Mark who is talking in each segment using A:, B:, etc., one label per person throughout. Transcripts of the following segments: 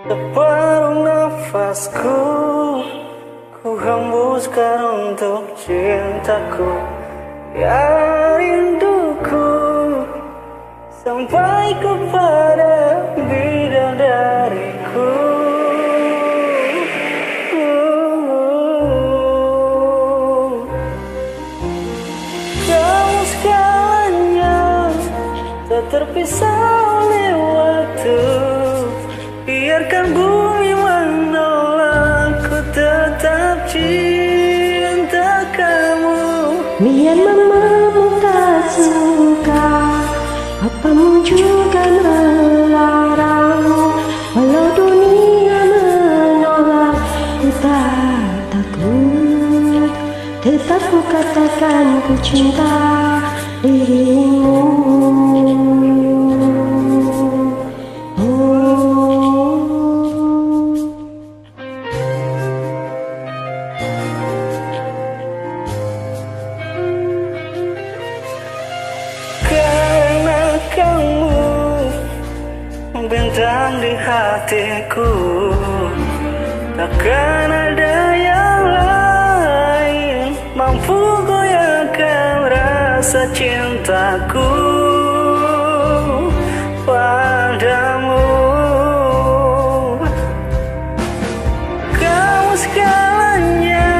A: Separuh nafasku ku hembuskan untuk cintaku, ya rinduku sampai kepada bidadariku. Kamu segalanya, tak terpisah oleh waktu. Biarkan bumi menolak, ku tetap cinta kamu.
B: Biar mamamu tak suka, papamu juga melarangmu. Walau dunia menolak, ku tak takut. Tetap ku katakan ku cinta dirimu.
A: Bintang di hatiku, takkan ada yang lain mampu goyahkan rasa cintaku padamu. Kamu segalanya,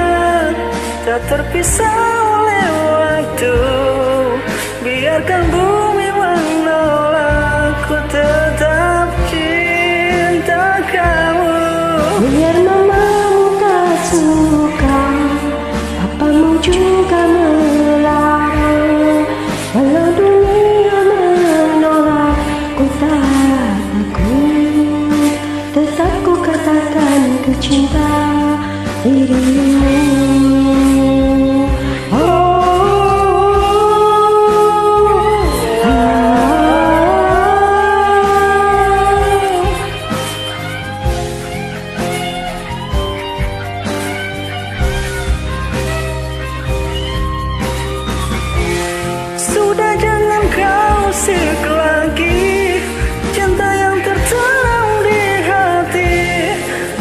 A: tak terpisah oleh waktu. Biarkan bumi menolak, ku tetap cinta kamu.
B: Biar mamamu tak suka, papamu juga melarang. Walau dunia menolak, ku tak takut. Tetap ku katakan ku cinta dirimu.
A: Sudah, jangan kau usik lagi cinta yang tertanam di hati,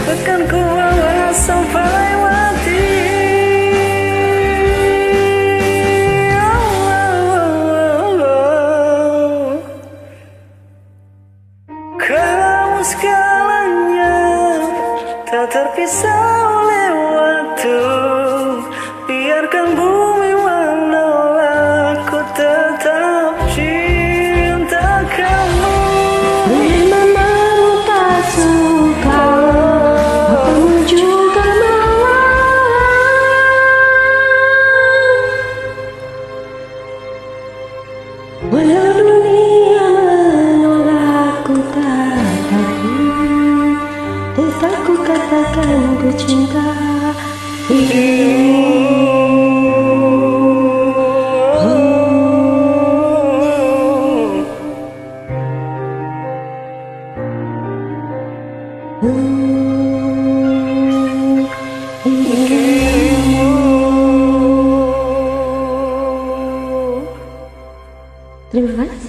A: akan ku bawa sampai mati. Kamu segalanya, tak terpisah oleh waktu. Biarkan bumi menolak, ku tetap cinta kamu.
B: Biar mamamu tak suka, papamu juga melarang. Walau dunia menolak, ku tak takut. Tetap ku katakan ku cinta dirimu. Terima kasih.